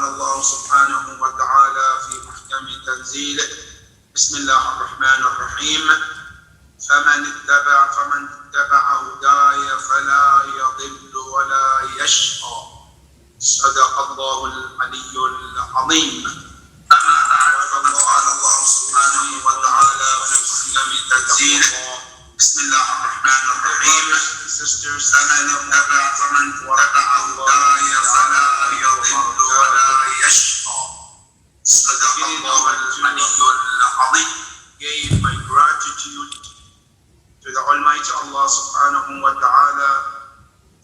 الله سبحانه وتعالى في محكم تنزيله بسم الله الرحمن الرحيم فمن اتبع هداي فلا يضل ولا يشقى صدق الله العلي العظيم. أما بعد قال الله سبحانه وتعالى في محكم تنزيله بسم الله الرحمن الرحيم فمن اتبع هداي فلا يضل ولا يشقى صدق الله العلي العظيم. Gave my gratitude to the Almighty Allah subhanahu wa ta'ala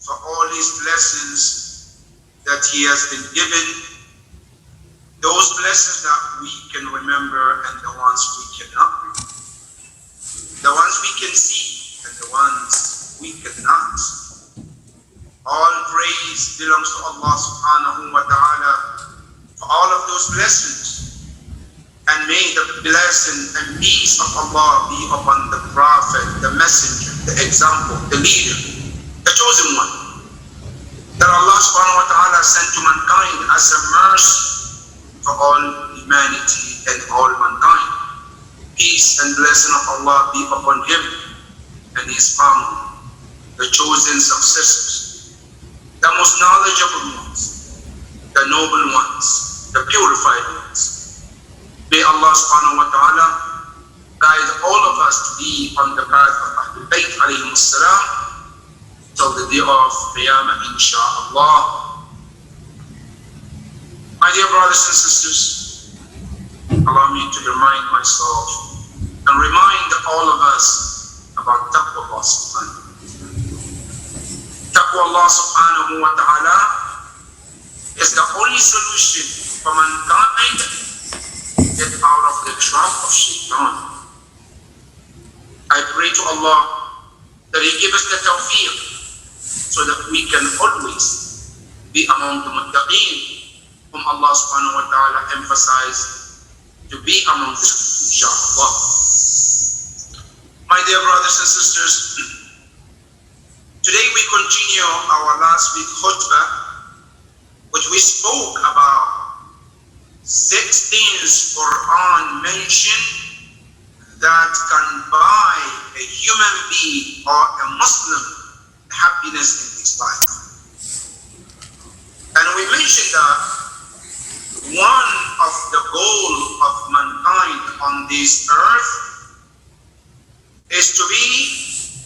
for all His blessings that He has been given, those blessings that we can remember and the ones we cannot remember, the ones we can see and the ones we cannot. All praise belongs to Allah subhanahu wa ta'ala for all of those blessings. And may the blessing and peace of Allah be upon the Prophet, the Messenger, the example, the leader, the chosen one, that Allah subhanahu wa ta'ala sent to mankind as a mercy for all humanity and all mankind. Peace and blessing of Allah be upon him and his family, the chosen successors, the most knowledgeable ones, the noble ones, the purified ones. May Allah subhanahu wa ta'ala guide all of us to be on the path of Ahlul Bayt alayhim as-salam till the day of Qiyamah, insha'Allah. My dear brothers and sisters, allow me to remind myself and remind all of us about taqwa Allah subhanahu. Taqwa Allah subhanahu wa ta'ala is the only solution for mankind get out of the trap of shaitan. I pray to Allah that He give us the tawfiq so that we can always be among the muttaqeen whom Allah subhanahu wa ta'ala emphasized to be among them, inshaAllah. My dear brothers and sisters, today we continue our last week khutbah, which we spoke about 6 things Quran mentioned that can buy a human being or a Muslim happiness in his life. And we mentioned that one of the goals of mankind on this earth is to be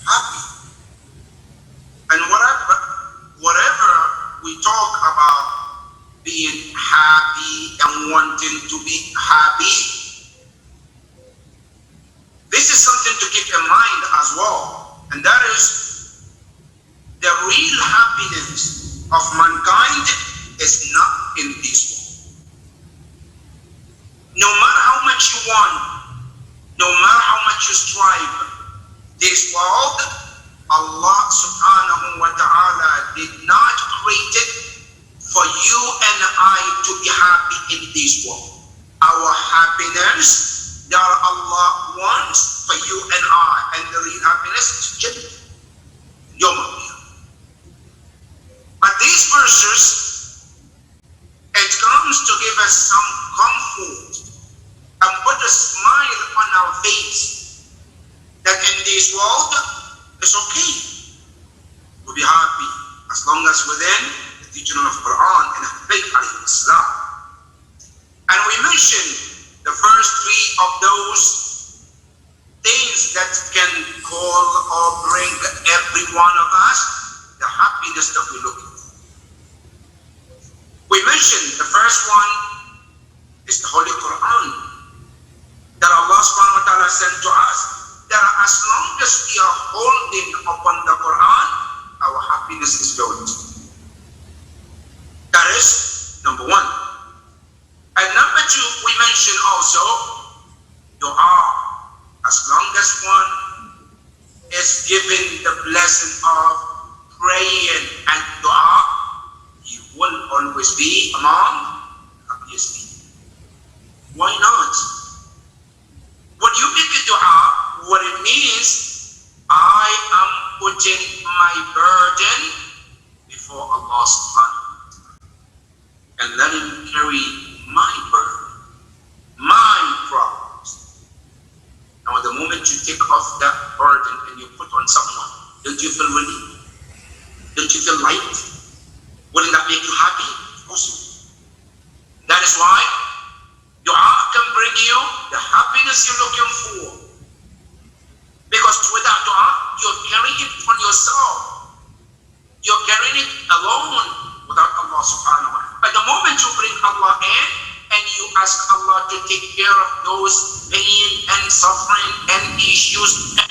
happy. And whatever we talk about being happy and wanting to be happy, this is something to keep in mind as well. And that is the real happiness of mankind is not in this world. No matter how much you want, no matter how much you strive, this world, Allah subhanahu wa ta'ala did not create it for you and I to be happy in this world. Our happiness that Allah wants for you and I, and the real happiness is Jannah, Yawm al-Qiyamah. But these verses, it comes to give us some comfort and put a smile on our face that in this world it's okay to be happy as long as within teaching of Quran and Ahlul Bayt alayhim as-salam. And we mentioned the first 3 of those things that can call or bring every one of us the happiness that we look for. We mentioned the first one is the Holy Quran that Allah subhanahu wa ta'ala sent to us, that as long as we are holding upon the Quran, our happiness is guaranteed. That is number 1. And number 2, we mentioned also dua. As long as one is given the blessing of praying and dua, he will always be among the happiest people. Why not? When you make a dua, what it means, I am putting my burden before Allah subhanahu wa ta'ala and let Him carry moment you take off that burden and you put on someone, don't you feel relief? Don't you feel light? Wouldn't that make you happy? Of course you would. That is why dua can bring you the happiness you're looking for. Because without dua, you're carrying it on yourself. You're carrying it alone without Allah subhanahu wa ta'ala. But the moment you bring Allah in and you ask Allah to take care of those pain and suffering and issues that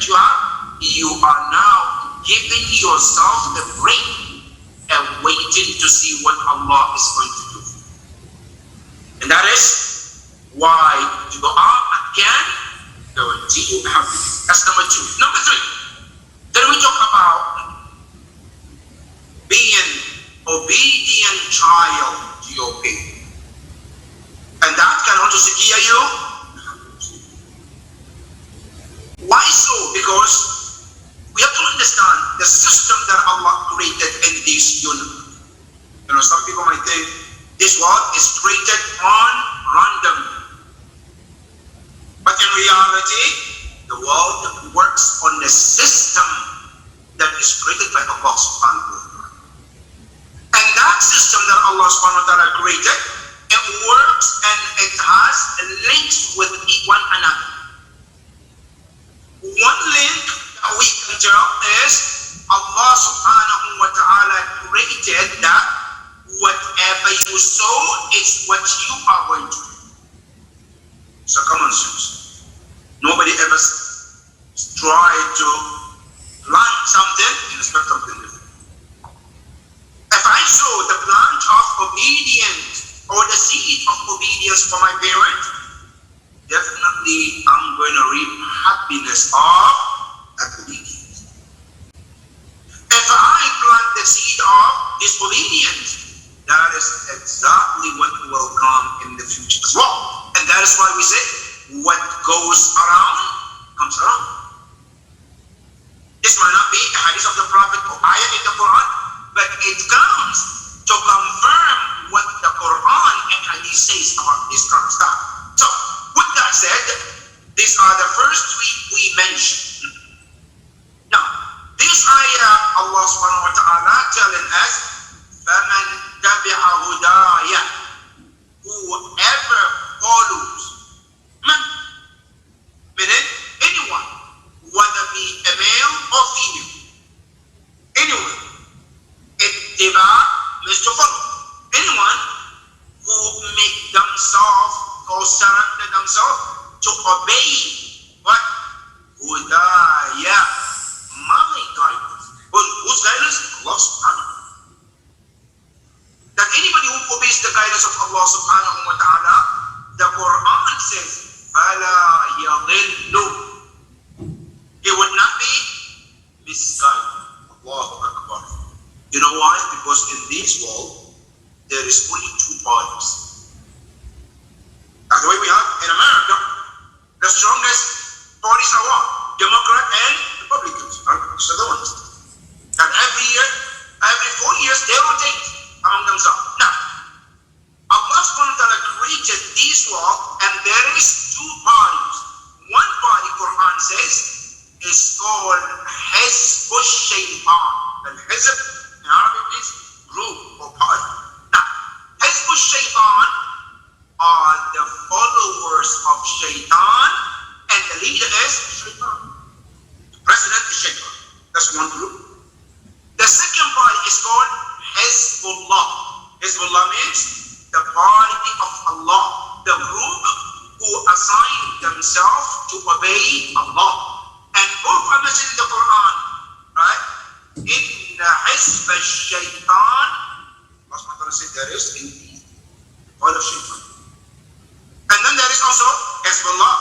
you are now giving yourself the break and waiting to see what Allah is going to do. And that is why dua can guarantee you happiness. That's number 2. Number 3, then we talk about being obedient child to your parents. And that can also secure you. Why so? Because we have to understand the system that Allah created in this universe. You know, some people might think this world is created on random. But in reality, the world works on the system that is created by Allah subhanahu wa ta'ala. And that system that Allah subhanahu wa ta'ala created, it works and it has links with one another. One link that we can tell is Allah subhanahu wa ta'ala created that whatever you sow is what you are going to do. So common sense. Nobody ever tried to plant something and expect something different. If I sow the plant of obedience or the seed of obedience for my parent, definitely I'm going to reap happiness of that obedience. If I plant the seed of disobedience, that is exactly what will come in the future as well. And that is why we say, what goes around, comes around. This might not be a hadith of the Prophet or ayah in the Quran, but it comes to confirm what the Quran and hadith says about this kind of stuff. So, with that said, these are the first 3 we mentioned. Now, this ayah, Allah subhanahu wa ta'ala telling us, فَمَنْ تَبِعَ هُدَايَ, whoever follows, meaning anyone, whether be a male or female, anyone, ittiba means to follow, anyone who make themselves or surrender themselves to obey what? Hudaya, my guidance. Whose guidance? Allah subhanahu wa ta'ala. That anybody who obeys the guidance of Allah subhanahu wa ta'ala, the Quran says, فَلَا يَضِلُّ, he would not be misguided. Allahu Akbar. You know why? Because in this world, there is only 2 parties. That's the way we have in America. The strongest parties are what? Democrat and Republicans. So the ones. And every year, every 4 years, they rotate among themselves. Now, Allah subhanahu wa ta'ala created this world, and there is 2 parties. One party, Quran says, is called Hizb al-Shaytan. And Hizb in Arabic is group or party. Now, Hizb al-Shaytan are the followers of Shaitan, and the leader is Shaitan. The president is Shaitan. That's one group. The second party is called Hizbullah. Hizbullah means the party of Allah, the group who assign themselves to obey Allah. And both are mentioned in the Quran, right? Inna Hizb al-Shaytan, Allah subhanahu wa ta'ala said there is indeed part of Shaitan. And then there is also Hizbullah.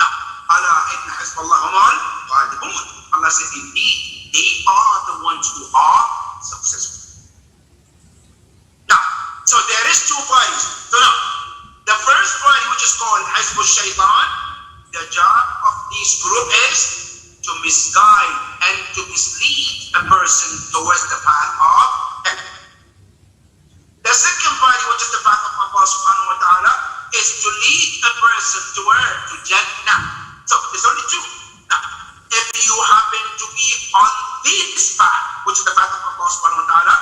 Now, Allah inna Hizbullah humal ghalibun. Allah said indeed they are the ones who are successful. Now, so there is 2 parties. So now, the first party, which is called Hizb al-Shaytan, the job of this group is to misguide and to mislead a person towards the path of heaven. The second party, which is the path of Allah subhanahu wa ta'ala, is to lead a person to where? To Jannah. So the too. Now, if you happen to be on this path, which is the path of Allah subhanahu wa ta'ala,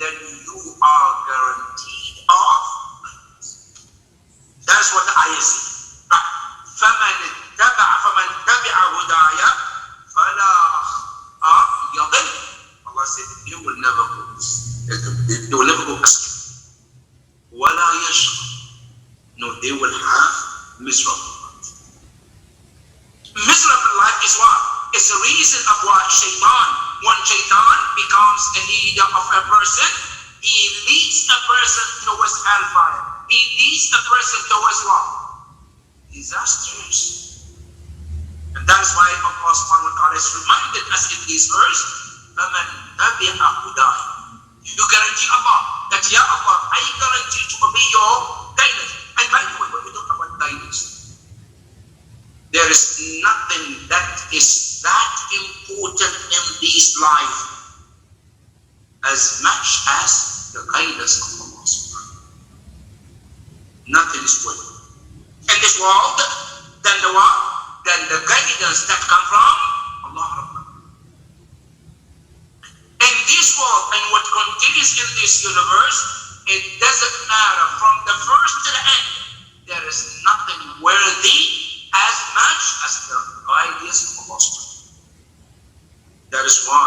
then you are guaranteed of guidance. That's what the ayah says. فَمَنْ تَبِعَ هُدَايَ فَلَا يَضِلُّ. Allah said, you will never go astray. وَلَا يَشْقَى. No, they will have miserable life. Miserable life is what? It's the reason of what shaitan. When shaitan becomes the leader of a person, he leads a person towards hellfire. He leads a person towards what? Disasters. And that's why Allah subhanahu wa ta'ala has reminded us in this verse, فَمَنْ تَبِعَ هُدَايَ. You guarantee Allah that, Ya Allah, I guarantee to obey your guidance. And by the way, when we talk about guidance, there is nothing that is that important in this life as much as the guidance of Allah subhanahu wa ta'ala. Nothing is good in this world than the what? Than the guidance that comes from Allah Rabbana. In this world and what continues in this universe, it doesn't matter from the first to the end. There is nothing worthy as much as the guidance of Allah subhanahu wa ta'ala. That is why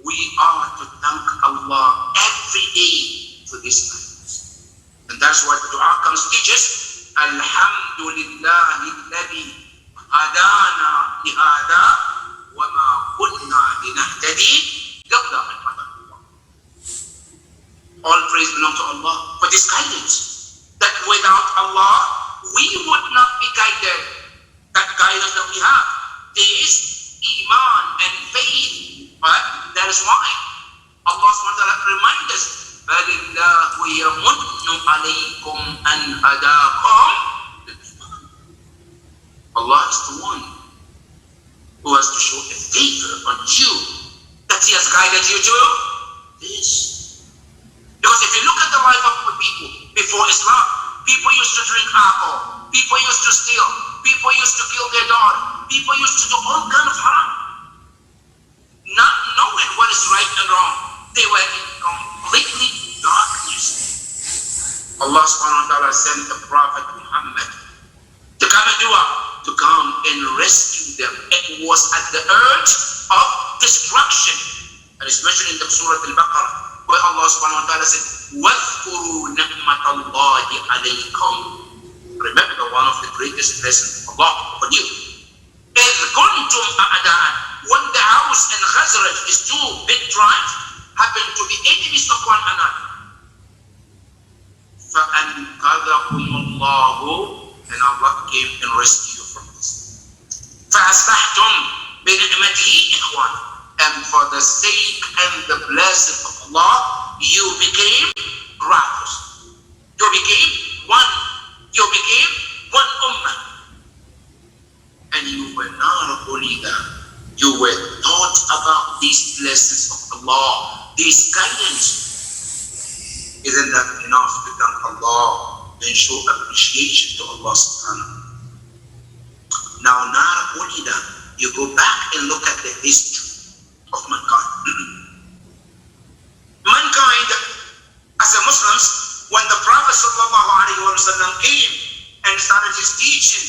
we are to thank Allah every day for this guidance. And that's what the dua comes to teach us. Alhamdulillahi alladhi hadana lihada wa ma kunna linahtadi lawla an hadana Allah. All praise belongs to Allah for this guidance. That without Allah, we would not be guided. That guidance that we have is iman and faith. But that is why Allah subhanahu wa ta'ala reminds us, فَلِلَّهُ يَمُنُّ عَلَيْكُمْ أَنْ هَدَاكُمْ. Allah is the one who has to show a favor on you, that He has guided you to this. Because if you look at the life of people before Islam, people used to drink alcohol, people used to steal, people used to kill their daughter, people used to do all kinds of haram. Not knowing what is right and wrong. They were in completely darkness. Allah subhanahu wa ta'ala sent the Prophet Muhammad to come and do what? To come and rescue them. It was at the urge of destruction. And it's mentioned in the Surah Al-Baqarah, where Allah subhanahu wa ta'ala said, وَاذْكُرُوا نِعْمَةَ اللَّهِ عَلَيْكُمْ. Remember one of the greatest blessings of Allah upon you. إِذْ كُنْتُمْ أَعْدَاءً. When the Aus and Khazraj, these two big tribes, happen to be enemies of one another. فَأَنْقَذَكُمُ اللَّهُ. And Allah came and rescued you from this. فَأَصْبَحْتُمْ بِنِعْمَتِهِ إِخْوَانًا. And for the sake and the blessing of Allah, you became brothers. You became one. You became one ummah. And you were not only that, you were taught about these blessings of Allah, this guidance. Isn't that enough to thank Allah and show appreciation to Allah subhanahu? Now, not only that, you go back and look at the history of mankind. Mankind, as a Muslims, when the Prophet ﷺ came and started his teaching,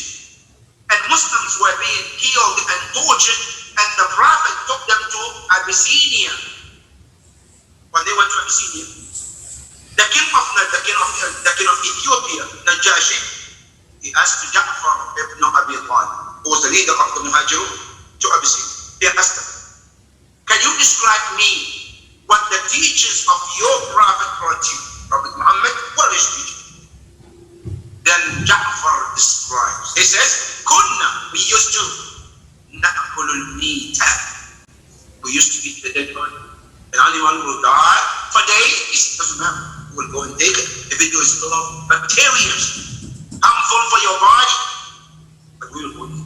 and Muslims were being killed and tortured, and the Prophet took them to Abyssinia. When they went to Abyssinia, the king of Ethiopia, Najashi, he asked Ja'far ibn Abi Talib, who was the leader of the Muhajirun, to Abyssinia. He asked him, can you describe me what the teachings of your Prophet brought you? Prophet Muhammad, what is teaching? Then Ja'far describes. He says, Kunna, we used to na'kulul meat. We used to eat the dead body. And anyone who died for days, it doesn't matter. We'll go and take it. If it is full of bacteria, harmful for your body, but we will go eat.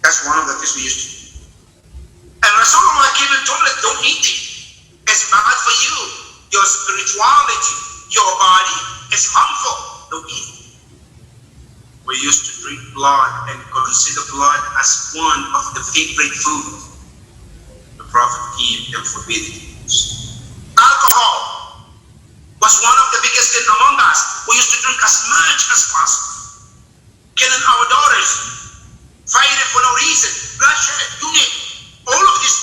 That's one of the things we used to do. And Rasulullah came and told us, don't eat it. It's bad for you. Your spirituality, your body is harmful. Don't eat it. We used to drink blood and consider blood as one of the favorite food. The Prophet came and forbid it. Alcohol was one of the biggest sin among us. We used to drink as much as possible. Killing our daughters, fighting for no reason, bloodshed, unit. All of this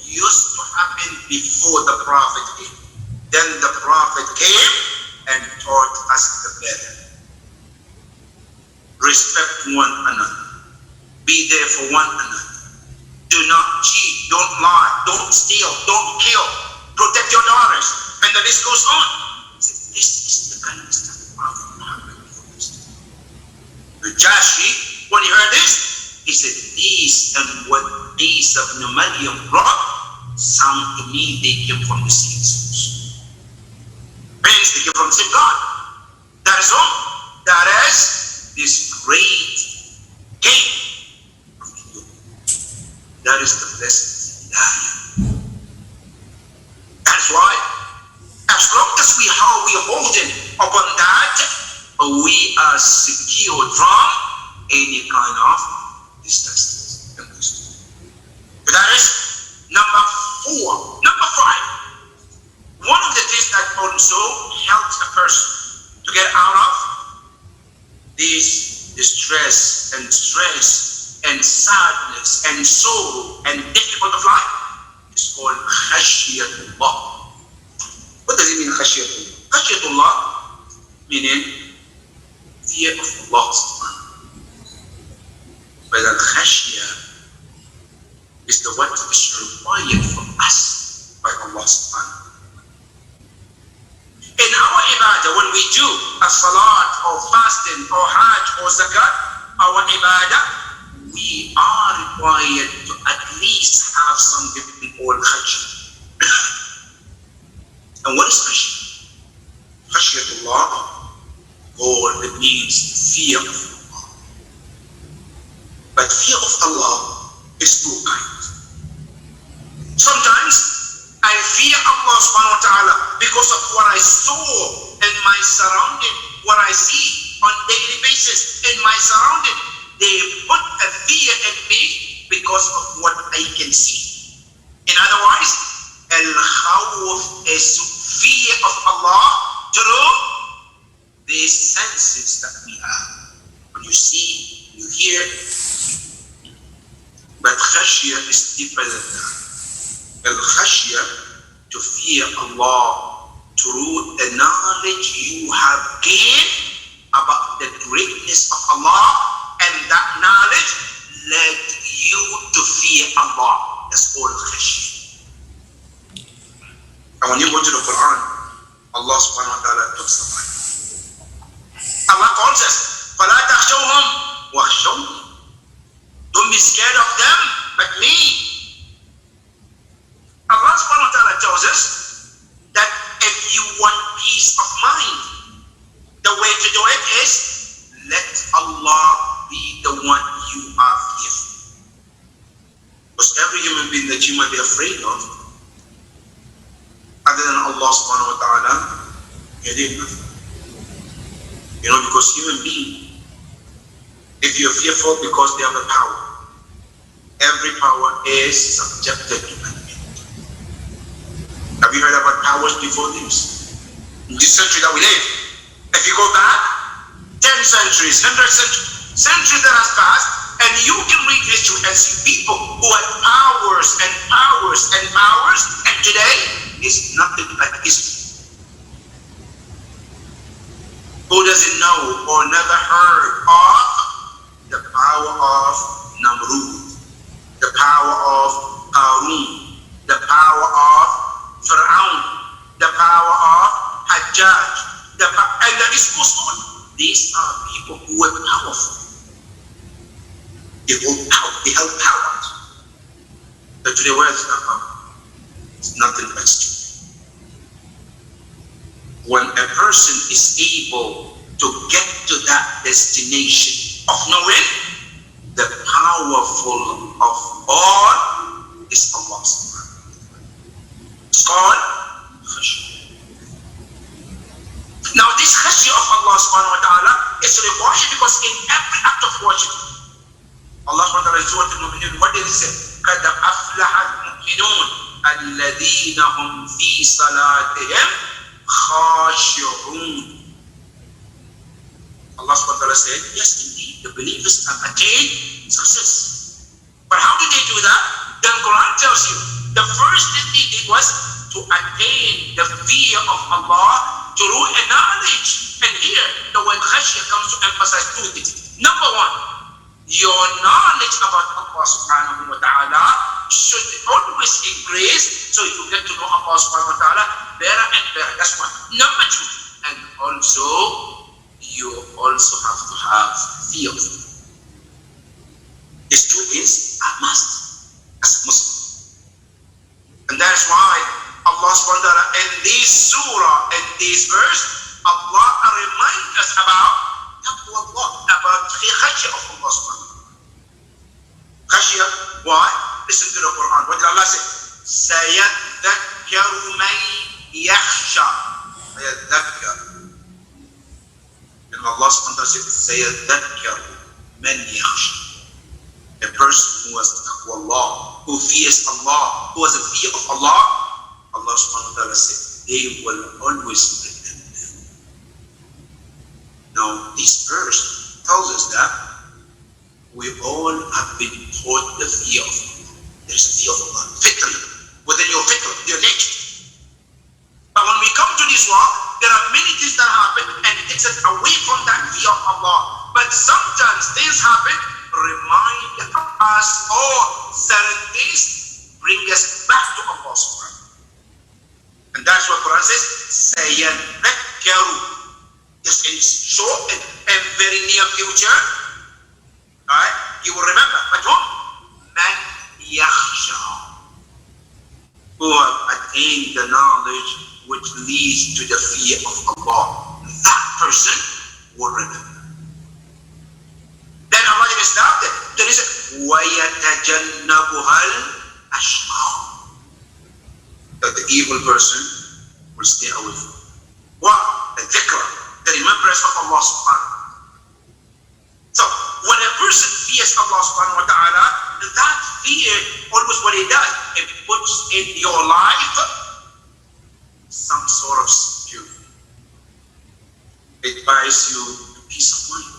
used to happen before the Prophet came. Then the Prophet came and taught us the better. Respect one another. Be there for one another. Do not cheat, don't lie, don't steal, don't kill. Protect your daughters. And the list goes on. This is the kindness that the Prophet Muhammad used. Najashi, when he heard this, he said, these and what Isa ibn Maryam brought sound to me they came from the same source. Means they came from the same God. That is all. That is this great gain of the youth. That is the blessed hidayah. That's why, as long as we hold it upon that, we are secure from any kind of distress. That is number 4. Number 5. One of the things that also helps a person to get out of this distress and stress and sadness and sorrow and difficult of life is called khashiyatullah. What does it mean, khashiyatullah? Khashiyatullah meaning fear of Allah subhanahu. But al-khashiyah is the what is required from us by Allah subhanahu. In our ibadah, when we do a salat or fasting or hajj or zakat, our ibadah, we are required to at least have something called khashiyah. And what is khashiyah? Khashiyatullah, or it means fear of Allah. But fear of Allah is two kinds. Sometimes I fear Allah subhanahu wa ta'ala because of what I saw in my surrounding, what I see on daily basis in my surrounding. They put a fear in me because of what I can see. In other words, al-khawf is fear of Allah through these senses that we have. When you see, you hear. But khashiyah is deeper than that. Al-khashiyah, to fear Allah through the knowledge you have gained about the greatness of Allah, and that knowledge led you to fear Allah. That's called khashiyah. And when you go to the Quran, Allah subhanahu wa ta'ala talks about it. Allah calls us, فَلَا تَخْشَوْهُمْ وَخْشَوْنِي. Don't be scared of them, but me. Allah subhanahu wa ta'ala tells us that if you want peace of mind, the way to do it is let Allah be the one you are fearful. Because every human being that you might be afraid of, other than Allah subhanahu wa ta'ala, you did nothing. You know, because human being, if you're fearful because they have a power, every power is subjected to an end. Have you heard about powers before this? In this century that we live, if you go back 10 centuries, 100 centuries that has passed, and you can read history and see people who had powers and powers and powers, and today is nothing but history. Who doesn't know or never heard of the power of Namrud, the power of Harun, the power of Fir'aun, the power of Hajjaj, and the list goes on. These are people who were powerful. They held power. But today, where is that power? It's nothing but stupid. When a person is able to get to that destination of knowing, the powerful of all is Allah subhanahu wa ta'ala. It's called khashiyah. Now this khashiyah of Allah subhanahu wa ta'ala is required, because in every act of worship, Allah subhanahu wa ta'ala is Surah Al-Mu'minun. What did he say? قَدْ أَفْلَحَ الْمُؤْمِنُونَ الَّذِينَ هُمْ فِي صَلَاتِهِمْ خَاشِعُونَ. Allah subhanahu wa ta'ala said, yes, indeed, the believers have attained success. But how did they do that? The Quran tells you, the first thing they did was to attain the fear of Allah through a knowledge. And here, the word khashya comes to emphasize two things. Number one, your knowledge about Allah subhanahu wa ta'ala should always increase, so you get to know Allah subhanahu wa ta'ala better and better. That's one. Number two, and also, you also have to have fear of Him. These two things are must as a Muslim. And that's why Allah subhanahu wa ta'ala in this surah, in this verse, Allah reminds us about taqwa Allah, about the khashya of Allah subhanahu wa ta'ala. Khashya, why? Listen to the Quran. What did Allah say? سَيَذَّكَّرُ مَنْ يَخْشَى. سَيَذَّكَّرُ. And Allah subhanahu wa ta'ala said, سَيَذَّكَّرُ مَنْ يَخْشَى. A person who has taqwa Allah, who fears Allah, who has a fear of Allah, Allah subhanahu wa ta'ala said, they will always remember them. Now, this verse tells us that we all have been taught the fear of Allah. There is a fear of Allah, fitr, within your fitr, your nature. But when we come to this world, there are many things that happen and it takes us away from that fear of Allah. But sometimes things happen, remind us, or certain things bring us back to Allah subhanahu. And that's what Quran says, Sayadhakkaru. Just in short and very near future, right? You will remember. But whom? Man yakhsha. Who have attained the knowledge which leads to the fear of Allah. That person will remember. Then Allah is stopped there. There is a وَيَتَجَنَّبُهَا الْأَشْقَى. That the evil person will stay away from. What? The dhikr, the remembrance of Allah subhanahu wa ta'ala. So, when a person fears Allah subhanahu wa ta'ala, that fear, always what it does, it puts in your life some sort of security. It buys you peace of mind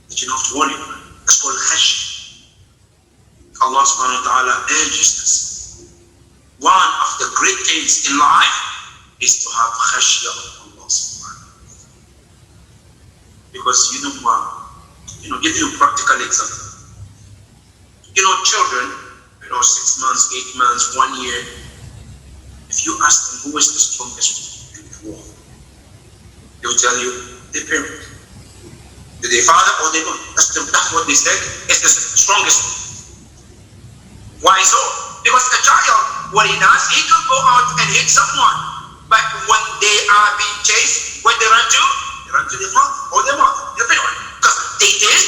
that you don't have to worry about. That's called khashya. Allah subhanahu wa ta'ala urges us. One of the great things in life is to have khashya of Allah subhanahu wa ta'ala. Because give you a practical example. Children, 6 months, 8 months, 1 year, if you ask them who is the strongest in the world, they will tell you their parent. Their father or their mother. That's what they said is the strongest. Why so? Because the child, what he does, he can go out and hit someone. But when they are being chased, what they run to? They run to their mother or their mother, their parent. Because they think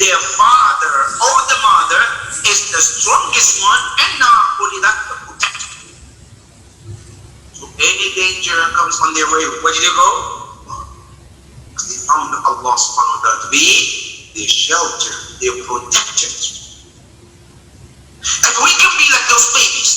their father or the mother is the strongest one, and not only that, the protector. So any danger comes on their way, where do they go? Because they found Allah subhanahu wa ta'ala to be their shelter, their protection. If we can be like those babies,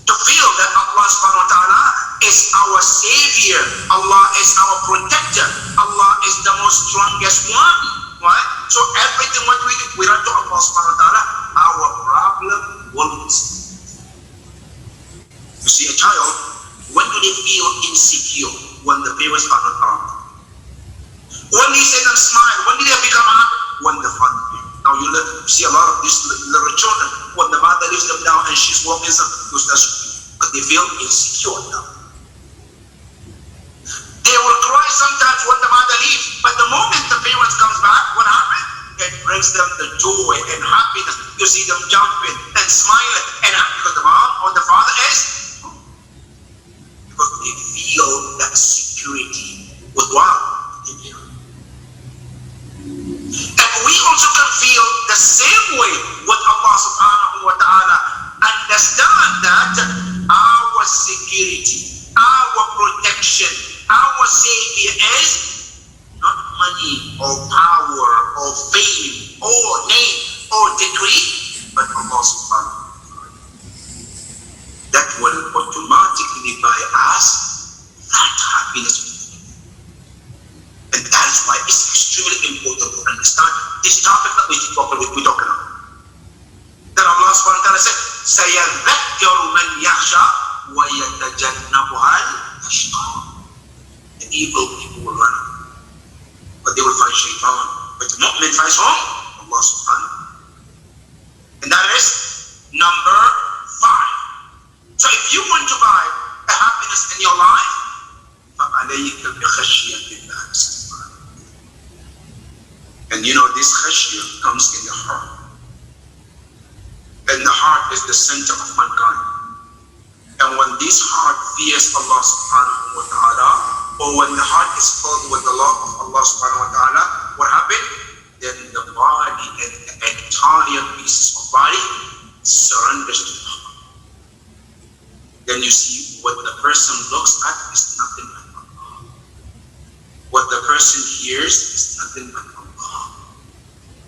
to feel that Allah subhanahu wa ta'ala is our savior, Allah is our protector, Allah is the most strongest one, right? So everything what we do, we run to Allah subhanahu wa ta'ala, our problem won't. You see, a child, when do they feel insecure? When the parents are not around. When they say them smile, when do they become happy? When the fun appears. Now you see a lot of these little children, when the mother leaves them down and she's walking, because they feel insecure now. They will cry sometimes when the mother leaves, but the moment the parents comes back, what happens? It brings them the joy and happiness. You see them jumping and smiling and happy because the mom or the father is, because they feel that security with what? And we also can feel the same way with Allah subhanahu wa ta'ala. Understand that our security, our protection, our savior is not money or decree, but Allah subhanahu wa ta'ala. That will automatically buy us that happiness. And that is why it's extremely important to understand this topic that we're talking about. Then Allah subhanahu wa ta'ala said, سَيَذَّكَّرُ مَنْ يَخْشَى وَيَتَجَنَّبُهَا الْأَشْقَى. The evil people will run away, but they will find shaitan. But the mu'min finds home, Allah subhanahu wa ta'ala. And that is number 5. So if you want to buy a happiness in your life, فَعَلَيْكَ بِخَشْيَةِ اللَّهِ سُبْحَانَهُ. And you know, this khashiyah comes in the heart. And the heart is the center of mankind. And when this heart fears Allah subhanahu wa ta'ala, or when the heart is filled with the love of Allah subhanahu wa ta'ala, what happened? Then the body and the entire pieces of body surrenders to the heart. Then you see what the person looks at is nothing but Allah. What the person hears is nothing but Allah.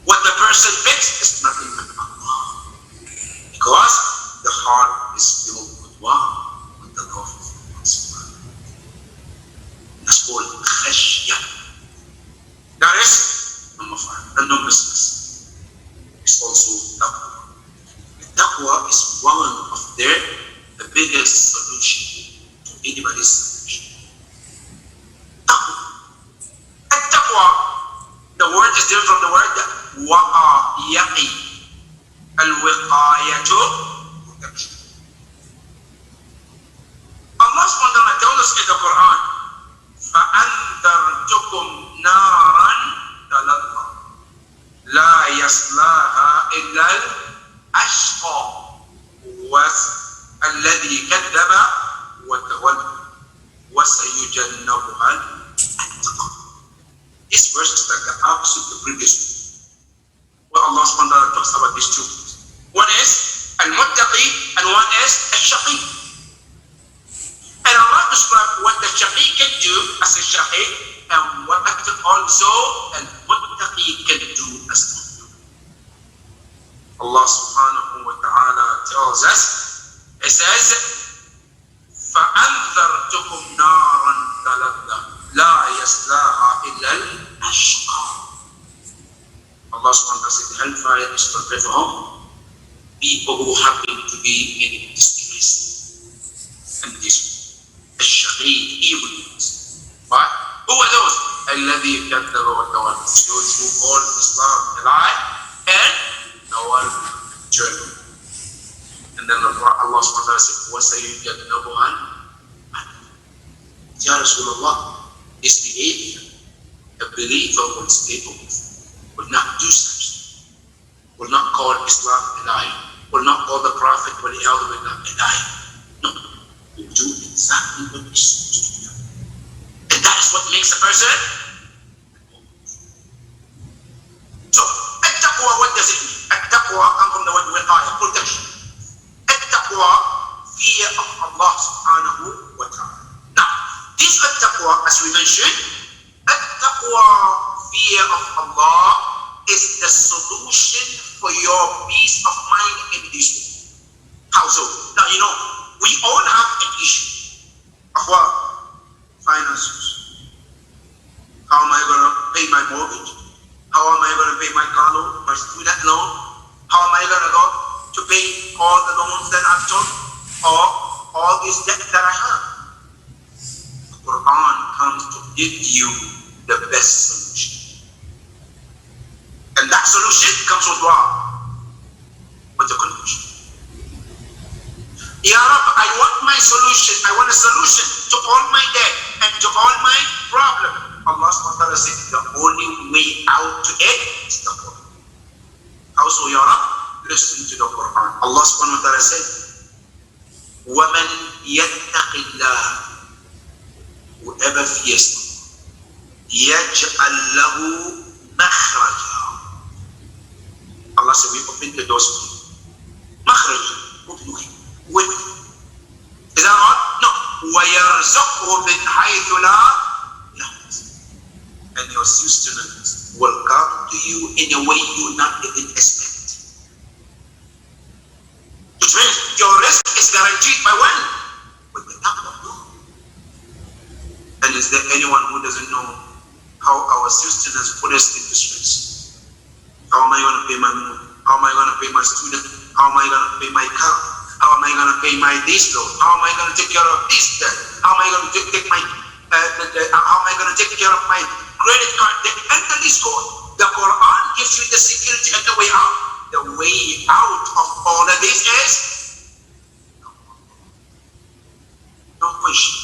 What the person thinks is nothing but Allah. Because the heart is filled with what? With the love of Allah subhanahu wa ta'ala. That's called khashya. That is number 5. And number 6 is also taqwa. The taqwa is one of the biggest solution to anybody's salvation. Taqwa. And taqwa, the word is different from the word waqa, yaqi. Al-wiqayatu. Allah subhanahu wa ta'ala tells us in the Quran, فَأَنذَرْتُكُمْ نَارًا تَلَظَّى لَا يَصْلَاهَا إِلَّا الْأَشْقَى الَّذِي كَذَّبَ وَتَوَلَّى وَسَيُجَنَّبُهَا الْأَتْقَى. This verse is like the opposite of the previous one. Where Allah subhanahu wa ta'ala talks about these two. One is al-muttaqi and one is al-shaqi. And Allah describes what the shaqi can do as a shaqi and what also al-muttaqi can do as a muttaqi. Allah subhanahu wa ta'ala tells us, it says, فَأَنذَرْتُكُمْ نَارًا تَلَظَّى لَا يَصْلَاهَا إِلَّا الْأَشْقَى. Allah subhanahu wa ta'ala said, the hellfire is prepared for whom? People who happen to be in distress. And this الشقي, evil ones. But who are those? الذي كذب وتولى. Those who call Islam a lie and tawalla, turn. And then Allah subhanahu wa ta'ala said, وَسَيُجَنَّبُهَا الْأَتْقَى. Ya Rasulullah, this behavior, a believer will stay away, will not do such, will not call Islam a lie, will not call the Prophet a lie. No, will do exactly what is supposed to do. And that is what makes a person. So, at-taqwa, what does it mean? At-taqwa comes from the word wiqaya, protection. At-taqwa, fear of Allah subhanahu wa ta'ala. Now, this at-taqwa, as we mentioned, at-taqwa, fear of Allah, is the solution for your peace of mind in this world. How so? Now, you know, we all have an issue of what? Finances. How am I going to pay my mortgage? How am I going to pay my car loan, my student loan? How am I going to go to pay all the loans that I've took, or all this debt that I have? The Quran comes to give you the best solution. And that solution comes with what? With the conclusion. Ya Rab, I want my solution. I want a solution to all my debt and to all my problems. Allah subhanahu wa ta'ala said, the only way out to it is the Quran. How so, Ya Rab? Listen to the Quran. Allah subhanahu wa ta'ala said, وَمَنْ يَتَّقِ اللَّهِ, whoever fears Allah, يَجْعَلْ لَهُ مَخْرَجًا. Allah said, we open the doors for you. Makhraj, open way. With. Is that not? No. وَيَرْزَقْهُ مِنْ حَيْثُ لَا يَحْتَسِبُ. And your sustenance will come to you in a way you not even expect. guaranteed by when? With the taqwa of Allah. And is there anyone who doesn't know how our system has put us into stress? How am I going to pay my money? How am I going to pay my student? How am I going to pay my car? How am I going to pay my this loan? How am I going to take care of this debt? How am I going to take my how am I going to take care of my credit card debt? Enter this code. The Quran gives you the security and the way out. The way out of all of this is no question.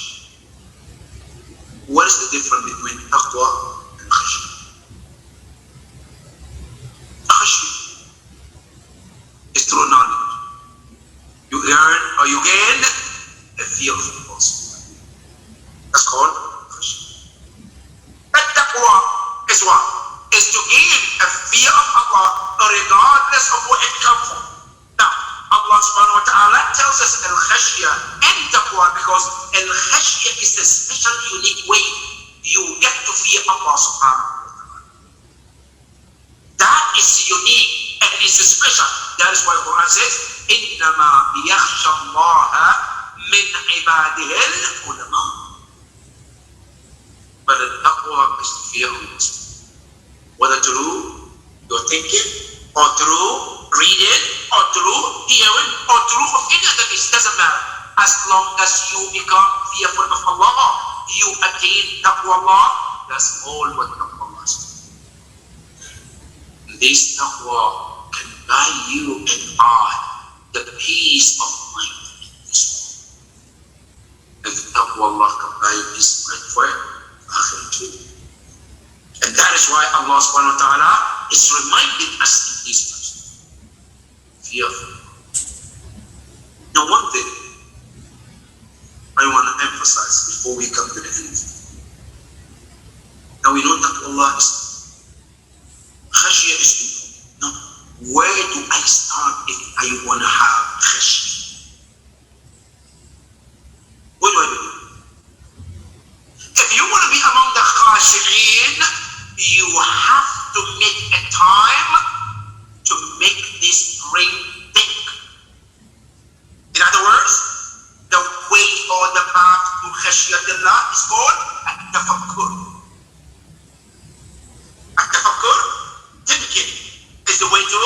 What is the difference between taqwa and khashya? Khashya is through knowledge. You earn or you gain a fear of Allah. That's called khashya. And taqwa is what? Is to gain a fear of Allah regardless of where it comes from. Now, Allah subhanahu wa ta'ala tells us al-khashya and taqwa because al-khashya is a special, unique way you get to fear Allah subhanahu wa ta'ala. That is unique and is special. That is why the Quran says, إِنَّمَا يَخْشَى اللَّهَ مِنْ عِبَادِهِ الْعُلَمَاءُ. But the taqwa is to fear Allah. Whether through your thinking, or through reading, or through hearing, or through any other means, doesn't matter. As long as you become fearful of Allah, you attain taqwa Allah, that's all what taqwa is. This taqwa can buy you and I the peace of mind in this world. And the taqwa Allah can buy you peace of mind for akhirah too. And that is why Allah subhanahu wa ta'ala is reminding us in this verse. Fearful. Now one thing I want to emphasize before we come to the end. Now we know that Allah is khashya is important. Now where do I start if I want to have khashya? What do I do? If you want to be among the khashi'een, you have to make a time to make this brain think. In other words, the way or the path to khashyatillah is called at-tafakkur. At-tafakkur, thinking, is the way to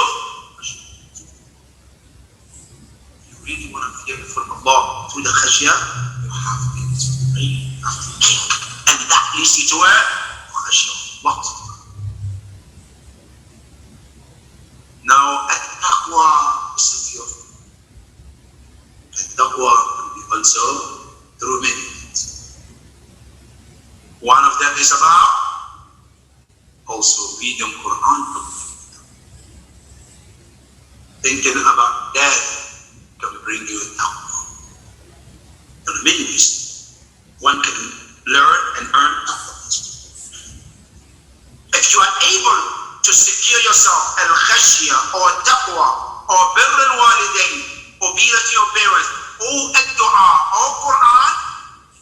you really want to fear from Allah through the khashya, you have to make this brain, you have to think. And that leads you to a khashya. What? Now, at-taqwa is a fear. At-taqwa can be also through many things. One of them is about also reading Quran. Thinking about death can bring you taqwa. There are many ways one can learn and earn taqwa. If you are able to secure yourself al-khashya or taqwa or birr al-walidain, obedience to your parents, or ad-du'a or Quran,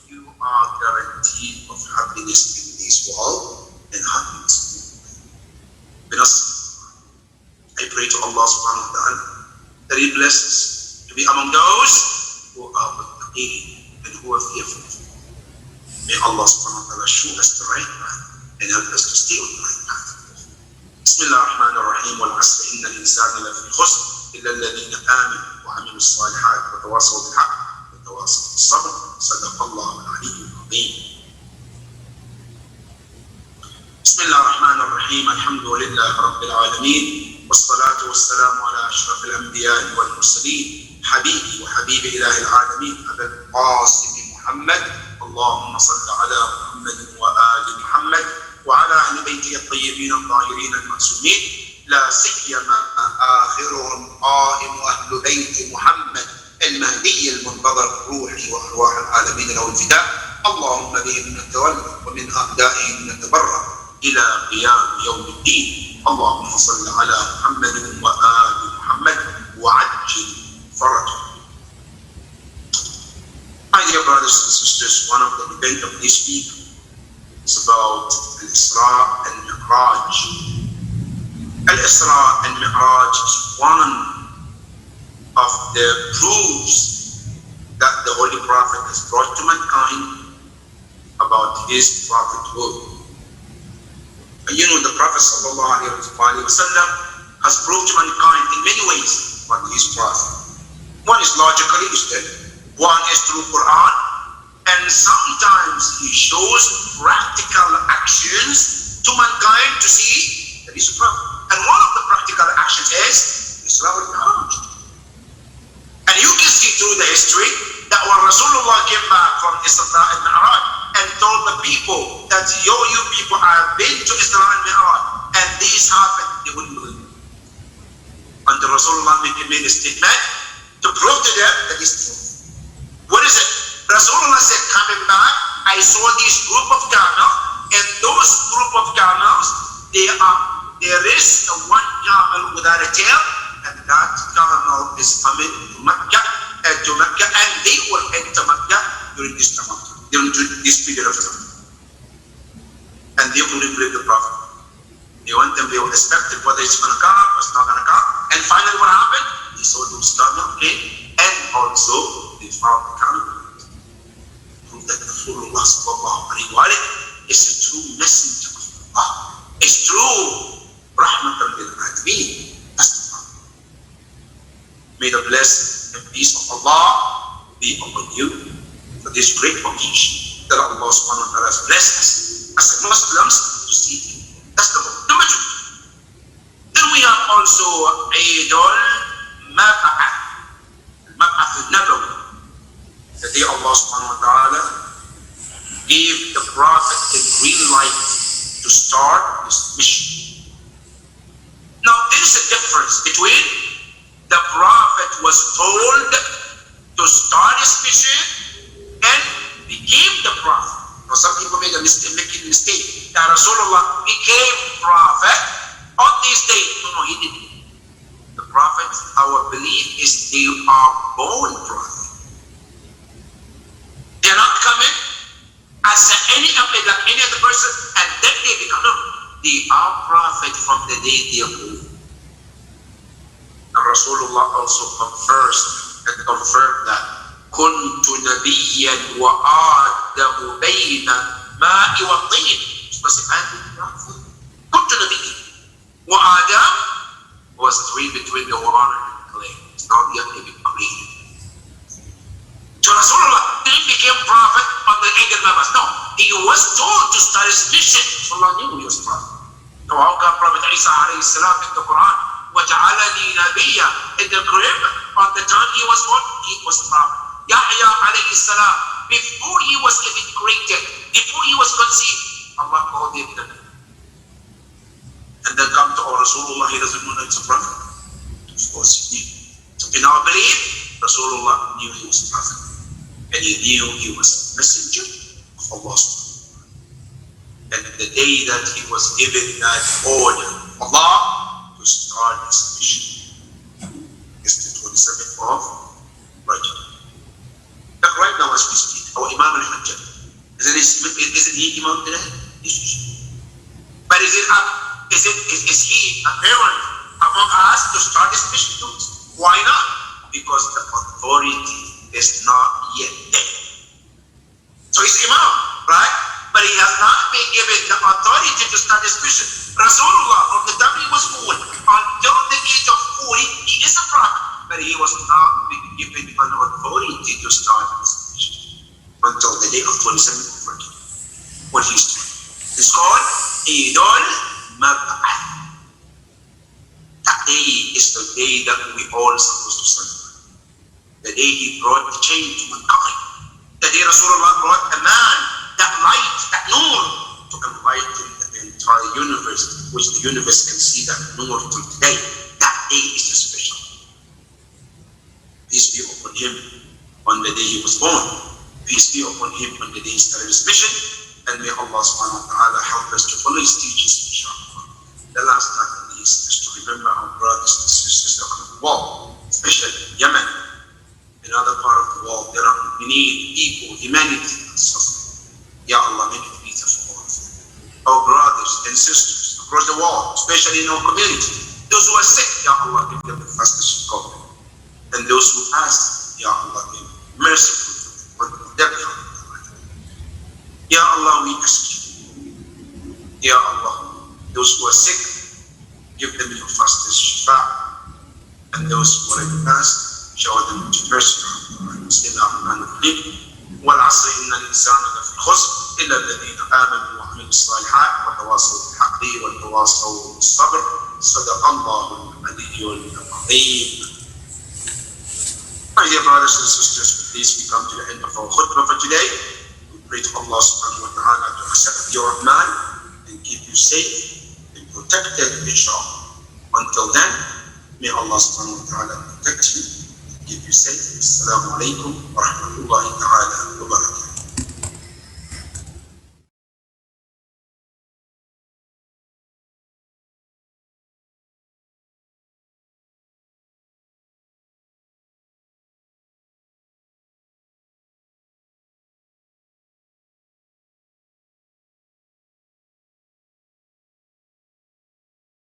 you are guaranteed of happiness in this world and happiness. Because I pray to Allah subhanahu wa ta'ala that He blesses to be among those who are muttaqeen and who are fearful. May Allah subhanahu wa ta'ala show us the right path and help us to stay on the right path. بسم الله الرحمن الرحيم والعصر إن الإنسان لفي خسر إلا الذين آمنوا وعملوا الصالحات وتواصوا بالحق وتواصوا بالصبر صدق الله العلي العظيم. بسم الله الرحمن الرحيم الحمد لله رب العالمين والصلاة والسلام على أشرف الأنبياء والمرسلين حبيبي وحبيب إله العالمين أبا القاسم محمد اللهم صل على محمد وآل محمد وعلى أهل بيته الطيبين الطاهرين المعصومين لا سيما آخرهم قائم أهل بيت محمد المهدي المنتظر روحي وأرواح العالمين له الفداء اللهم بهم نتولى ومن أعدائهم نتبرأ إلى قيام يوم الدين اللهم صل على محمد وآل محمد وعجل فرجه. My dear brothers and sisters, one of the debate of this week is about Al-Isra and Mi'raj. Al-Isra and Mi'raj is one of the proofs has brought to mankind about his prophethood. And you know, the Prophet ﷺ has proved to mankind in many ways about his prophet. One is logically, one is through Quran, and sometimes he shows practical actions to mankind to see that he's a prophet. And one of the practical actions is Isra wal Mi'raj. And you can see through the history that when Rasulullah came back from Isra and Mi'raj and told the people that you people have been to Isra and Mi'raj and this happened, they wouldn't believe it. Until Rasulullah made a statement to prove to them that it's true. What is it? Rasulullah said, coming back, I saw this group of camels, and those group of camels, there is one camel without a tail, and that camel is coming to Mecca, and they will enter Mecca during this time, during this period of time. And they only believe the Prophet. They want them, they will expect it, whether it's going to come or it's not going to come. And finally what happened? They saw those camels came, and also they found the camel. That Rasulullah is a true messenger of Allah. It's true rahmatan lil alamin. That's the problem. May the blessing and peace of Allah be upon you for this great occasion that Allah subhanahu wa ta'ala has blessed us as Muslims to see him. That's the one. Number two. Then we have also Eid al-Mab'ath. Al-Mab'ath al-Nabawi. The day Allah subhanahu wa ta'ala gave the Prophet the green light to start his mission. Now there is a difference between the Prophet was told to start his mission and became the Prophet. Now some people made a mistake, making a mistake that Rasulullah became Prophet on this day. No, he didn't. The Prophets, our belief is they are born prophets. They're not coming as any other person and then they become. No, they are prophet from the day they are born. And Rasulullah also confirmed that كنت نبيا وآدم بين الماء والطين. كنت نبيا وآدم was between the water and the clay. It's not yet even created. So Rasulullah didn't become prophet on the Eid al-Mab'ath. No, he was told to start his mission. Allah knew he was prophet. So how come Prophet Isa alayhi salam in the Quran, وَجَعَلَنِي نَبِيًّا, in the crib, on the time he was born, he was prophet. Yahya alayhi salam, before he was even created, before he was conceived, Allah called him the Nabi. And then come to our Rasulullah, he doesn't know that it's a prophet. Of course he knew. So in our belief, Rasulullah knew he was a prophet. And he knew he was a messenger of Allah. And the day that he was given that order of Allah to start his mission is the 27th of Rajab. Like right now as we speak, our Imam al-Hajjah, isn't he Imam today? Yes. But is he apparent among us to start his mission? Why not? Because the authority is not yet there. So he's Imam, right? But he has not been given the authority to start his mission. Rasulullah, from the time he was born until the age of 40, he is a prophet, but he was not being given an authority to start his mission until the day of 27th of Rajab. What he's doing. It's called Eid al-Mab'ath. That day is the day that we all supposed to celebrate. The day he brought the change to mankind. The day Rasulullah brought a man, that light, that nur, to enlighten the entire universe, which the universe can see that nur till today. That day is the special. Peace be upon him on the day he was born. Peace be upon him on the day he started his mission. And may Allah subhanahu wa ta'ala help us to follow his teachings, inshallah. The last time is to remember our brothers and sisters on the wall, especially in Yemen. Another part of the world, we need people, humanity, and suffering. Ya Allah, make it easier for all of them. Our brothers and sisters across the world, especially in our community, those who are sick, Ya Allah, give them the fastest recovery. And those who ask, Ya Allah, be merciful for them. Ya Allah, we ask you. Ya Allah, those who are sick, give them your fastest shifa. And those who are already passed, shower them with mercy. والعصر إن الإنسان لفي خسر إلا الذين آمنوا وعملوا الصالحات وتواصوا بالحق وتواصوا بالصبر. صدق الله العلي العظيم. My dear brothers and sisters, please we come to the end of our khutbah for today. We pray to Allah subhanahu wa ta'ala to accept your amal and keep you safe and protected, inshallah. Until then, may Allah subhanahu wa ta'ala protect you and keep you safe. Assalamu alaikum wa rahmatullahi ta'ala wa barakatuh.